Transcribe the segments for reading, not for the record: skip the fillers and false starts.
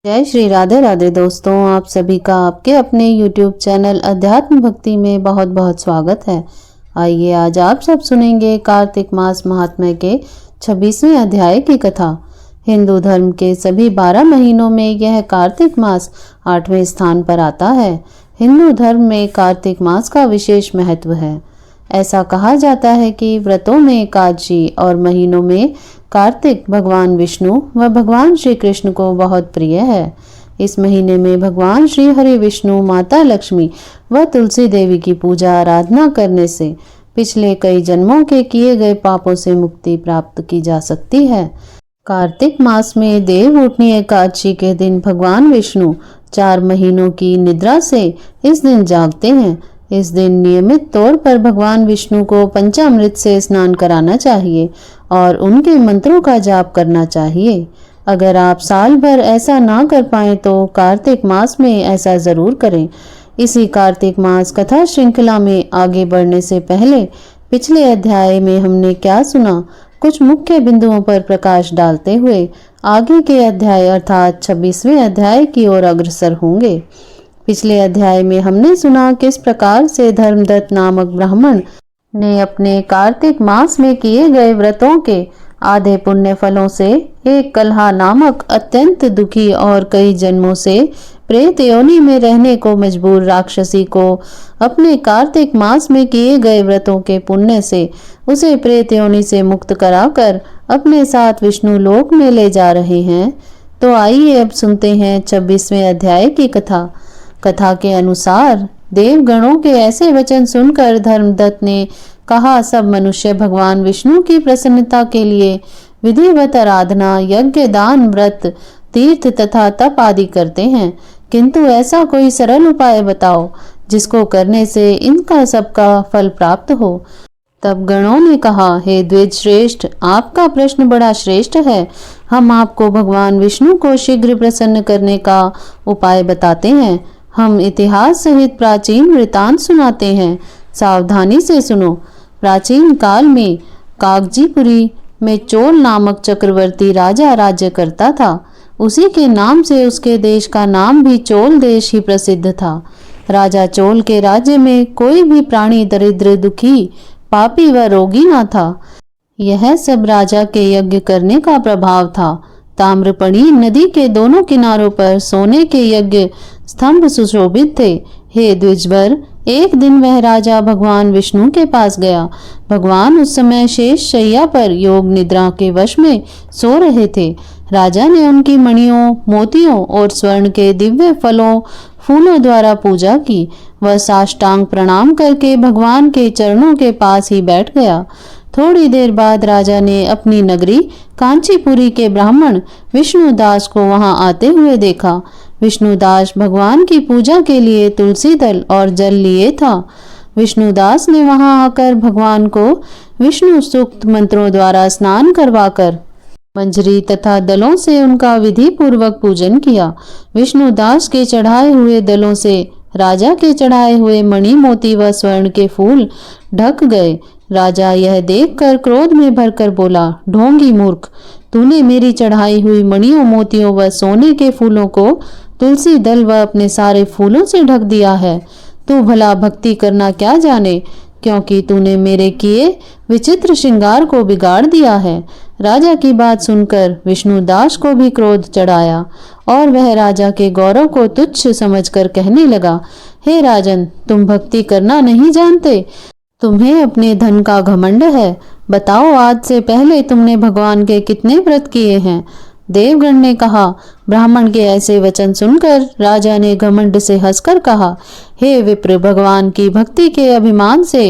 जय श्री राधे राधे दोस्तों, आप सभी का आपके अपने YouTube चैनल अध्यात्म भक्ति में बहुत बहुत स्वागत है। आइए आज आप सब सुनेंगे कार्तिक मास महात्म्य के 26वें अध्याय की कथा। हिंदू धर्म के सभी 12 महीनों में यह कार्तिक मास 8वें स्थान पर आता है। हिंदू धर्म में कार्तिक मास का विशेष महत्व है। ऐसा कहा जाता है कि व्रतों में एकादशी और महीनों में कार्तिक भगवान विष्णु व भगवान श्री कृष्ण को बहुत प्रिय है। इस महीने में भगवान श्री हरि विष्णु, माता लक्ष्मी व तुलसी देवी की पूजा आराधना करने से पिछले कई जन्मों के किए गए पापों से मुक्ति प्राप्त की जा सकती है। कार्तिक मास में देवउठनी एकादशी के दिन भगवान विष्णु 4 महीनों की निद्रा से इस दिन जागते हैं। इस दिन नियमित तौर पर भगवान विष्णु को पंचामृत से स्नान कराना चाहिए और उनके मंत्रों का जाप करना चाहिए। अगर आप साल भर ऐसा ना कर पाए तो कार्तिक मास में ऐसा जरूर करें। इसी कार्तिक मास कथा श्रृंखला में आगे बढ़ने से पहले पिछले अध्याय में हमने क्या सुना, कुछ मुख्य बिंदुओं पर प्रकाश डालते हुए आगे के अध्याय अर्थात 26वें अध्याय की ओर अग्रसर होंगे। पिछले अध्याय में हमने सुना किस प्रकार से धर्मदत्त नामक ब्राह्मण ने अपने कार्तिक मास में किए गए व्रतों के आधे पुण्य फलों से एक कलहा नामक अत्यंत दुखी और कई जन्मों से प्रेत योनि में रहने को मजबूर राक्षसी को अपने कार्तिक मास में किए गए व्रतों के पुण्य से उसे प्रेत योनि से मुक्त कराकर अपने साथ विष्णु लोक में ले जा रहे हैं। तो आइए अब सुनते हैं 26वें अध्याय की कथा। कथा के अनुसार देवगणों के ऐसे वचन सुनकर धर्मदत्त ने कहा, सब मनुष्य भगवान विष्णु की प्रसन्नता के लिए विधिवत आराधना, यज्ञ, दान, व्रत, तीर्थ तथा तप आदि करते हैं, किंतु ऐसा कोई सरल उपाय बताओ जिसको करने से इनका सबका फल प्राप्त हो। तब गणों ने कहा, हे द्विज श्रेष्ठ, आपका प्रश्न बड़ा श्रेष्ठ है। हम आपको भगवान विष्णु को शीघ्र प्रसन्न करने का उपाय बताते हैं। हम इतिहास सहित प्राचीन वृतांत सुनाते हैं, सावधानी से सुनो। प्राचीन काल में कागजीपुरी में चोल नामक चक्रवर्ती राजा राज्य करता था। उसी के नाम से उसके देश का नाम भी चोल देश ही प्रसिद्ध था। राजा चोल के राज्य में कोई भी प्राणी दरिद्र, दुखी, पापी व रोगी न था। यह सब राजा के यज्ञ करने का प्रभाव था। ताम्रपणी नदी के दोनों किनारों पर सोने के यज्ञ स्तंभ सुशोभित थे। हे द्विजवर, एक दिन वह राजा भगवान विष्णु के पास गया। भगवान उस समय शेष शैया पर योग निद्रा के वश में सो रहे थे। राजा ने उनकी मणियों, मोतियों और स्वर्ण के दिव्य फलों, फूलों द्वारा पूजा की। वह साष्टांग प्रणाम करके भगवान के चरणों के पास ही बैठ गया। थोड़ी देर बाद राजा ने अपनी नगरी कांचीपुरी के ब्राह्मण विष्णुदास को वहां आते हुए देखा। विष्णुदास भगवान की पूजा के लिए तुलसी दल और जल लिए था। विष्णुदास ने वहां आकर भगवान को विष्णु सूक्त मंत्रों द्वारा स्नान करवाकर मंजरी तथा दलों से उनका विधि पूर्वक पूजन किया। विष्णुदास के चढ़ाए हुए दलों से राजा के चढ़ाए हुए मणि, मोती व स्वर्ण के फूल ढक गए। राजा यह देखकर क्रोध में भरकर बोला, ढोंगी मूर्ख, तूने मेरी चढ़ाई हुई मणियों, मोतियों व सोने के फूलों को तुलसी दल व अपने सारे फूलों से ढक दिया है। तू भला भक्ति करना क्या जाने, क्योंकि तूने मेरे किए विचित्र श्रृंगार को बिगाड़ दिया है। राजा की बात सुनकर विष्णुदास को भी क्रोध चढ़ाया और वह राजा के गौरव को तुच्छ समझकर कहने लगा, हे राजन, तुम भक्ति करना नहीं जानते, तुम्हें अपने धन का घमंड है। बताओ, आज से पहले तुमने भगवान के कितने व्रत किए हैं? देवगण ने कहा। ब्राह्मण के ऐसे वचन सुनकर राजा ने घमंड से हंसकर कहा, हे विप्र, भगवान की भक्ति के अभिमान से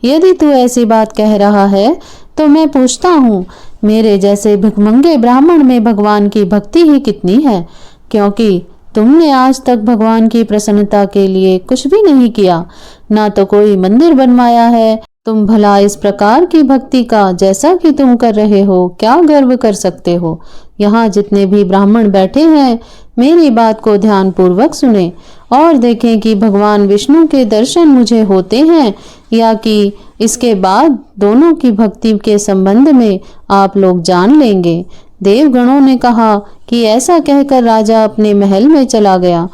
यदि तू ऐसी बात कह रहा है तो मैं पूछता हूँ, मेरे जैसे भिखमंगे ब्राह्मण में भगवान की भक्ति ही कितनी है? क्योंकि तुमने आज तक भगवान की प्रसन्नता के लिए कुछ भी नहीं किया, ना तो कोई मंदिर बनवाया है। तुम भला इस प्रकार की भक्ति का जैसा कि तुम कर रहे हो क्या गर्व कर सकते हो? यहाँ जितने भी ब्राह्मण बैठे हैं, मेरी बात को ध्यान पूर्वक सुने और देखें कि भगवान विष्णु के दर्शन मुझे होते हैं या कि इसके बाद दोनों की भक्ति के संबंध में आप लोग जान लेंगे। देवगणों ने कहा कि ऐसा कहकर राजा अपने महल में चला गया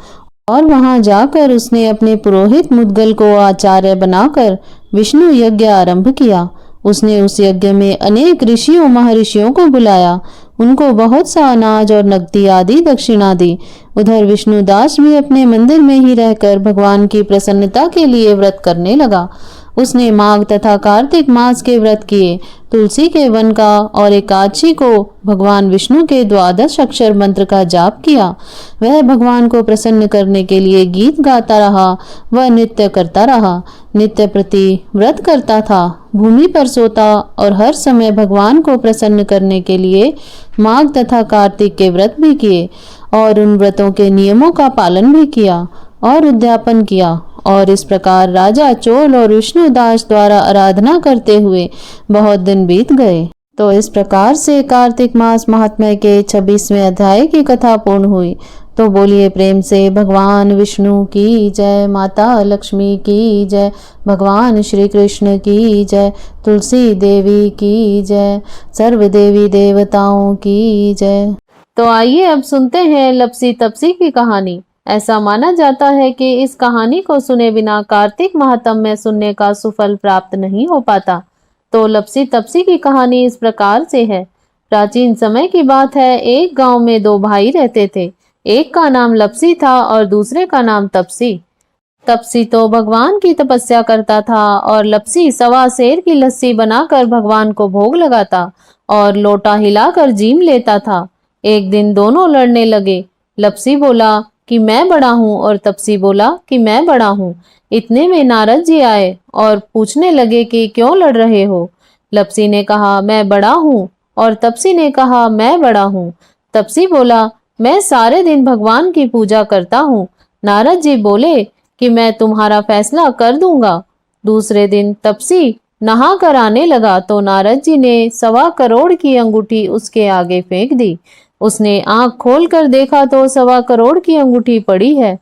और वहां जाकर उसने अपने पुरोहित मुद्गल को आचार्य बनाकर विष्णु यज्ञ आरंभ किया। उसने उस यज्ञ में अनेक ऋषियों महर्षियों को बुलाया, उनको बहुत सा अनाज और नकदी आदि दक्षिणा दी। उधर विष्णुदास भी अपने मंदिर में ही रहकर भगवान की प्रसन्नता के लिए व्रत करने लगा। उसने माघ तथा कार्तिक मास के व्रत किए, तुलसी के वन का और एकादशी को भगवान विष्णु के 12 अक्षर मंत्र का जाप किया। वह भगवान को प्रसन्न करने के लिए गीत गाता रहा, वह नृत्य करता रहा, नित्य प्रति व्रत करता था, भूमि पर सोता और हर समय भगवान को प्रसन्न करने के लिए माघ तथा कार्तिक के व्रत भी किए और उन व्रतों के नियमों का पालन भी किया और उद्यापन किया। और इस प्रकार राजा चोल और विष्णुदास द्वारा आराधना करते हुए बहुत दिन बीत गए। तो इस प्रकार से कार्तिक मास महात्म्य के 26वें अध्याय की कथा पूर्ण हुई। तो बोलिए प्रेम से भगवान विष्णु की जय, माता लक्ष्मी की जय, भगवान श्री कृष्ण की जय, तुलसी देवी की जय, सर्व देवी देवताओं की जय। तो आइए अब सुनते हैं लपसी तपसी की कहानी। ऐसा माना जाता है कि इस कहानी को सुने बिना कार्तिक महात्म्य सुनने का सुफल प्राप्त नहीं हो पाता। तो लपसी तपसी की कहानी इस प्रकार से है। प्राचीन समय की बात है, एक गांव में 2 भाई रहते थे। एक का नाम लपसी था और दूसरे का नाम तपसी। तपसी तो भगवान की तपस्या करता था और लपसी सवा सेर की लस्सी बनाकर भगवान को भोग लगाता और लोटा हिलाकर जीम लेता था। एक दिन दोनों लड़ने लगे। लपसी बोला कि मैं बड़ा हूँ और तपसी बोला कि मैं बड़ा हूँ। इतने में नारद जी आए और पूछने लगे कि क्यों लड़ रहे हो। लपसी ने कहा मैं बड़ा हूँ और तपसी ने कहा मैं बड़ा हूँ। तपसी बोला मैं सारे दिन भगवान की पूजा करता हूँ। नारद जी बोले कि मैं तुम्हारा फैसला कर दूंगा। दूसरे दिन तपसी नहा कर आने लगा तो नारद जी ने 1.25 करोड़ की अंगूठी उसके आगे फेंक दी। उसने आंख खोलकर देखा तो 1.25 करोड़ की अंगूठी पड़ी है।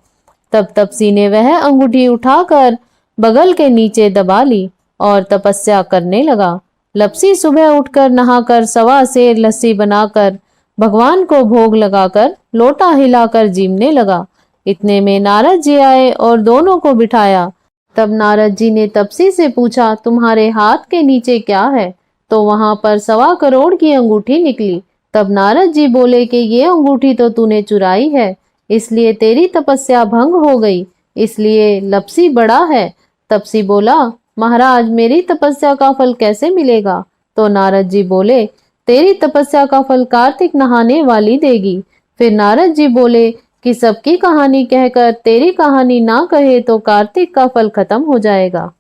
तब तपसी ने वह अंगूठी उठाकर बगल के नीचे दबा ली और तपस्या करने लगा। लपसी सुबह उठकर नहाकर 1.25 सेर लस्सी बनाकर भगवान को भोग लगाकर लोटा हिलाकर जीमने लगा। इतने में नारद जी आए और दोनों को बिठाया। तब नारद जी ने तपसी से पूछा तुम्हारे हाथ के नीचे क्या है? तो वहां पर 1.25 करोड़ की अंगूठी निकली। तब नारद जी बोले कि ये अंगूठी तो तूने चुराई है, इसलिए तेरी तपस्या भंग हो गई, इसलिए लपसी बड़ा है। तपसी बोला महाराज मेरी तपस्या का फल कैसे मिलेगा? तो नारद जी बोले तेरी तपस्या का फल कार्तिक नहाने वाली देगी। फिर नारद जी बोले कि सबकी कहानी कहकर तेरी कहानी ना कहे तो कार्तिक का फल खत्म हो जाएगा।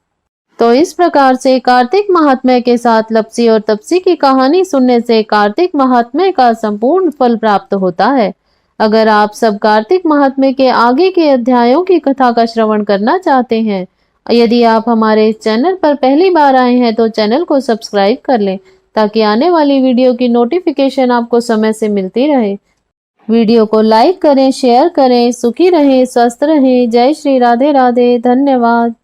तो इस प्रकार से कार्तिक महात्म्य के साथ लपसी और तपसी की कहानी सुनने से कार्तिक महात्म्य का संपूर्ण फल प्राप्त होता है। अगर आप सब कार्तिक महात्म्य के आगे के अध्यायों की कथा का श्रवण करना चाहते हैं, यदि आप हमारे चैनल पर पहली बार आए हैं तो चैनल को सब्सक्राइब कर लें ताकि आने वाली वीडियो की नोटिफिकेशन आपको समय से मिलती रहे। वीडियो को लाइक करें, शेयर करें। सुखी रहें, स्वस्थ रहें। जय श्री राधे राधे। धन्यवाद।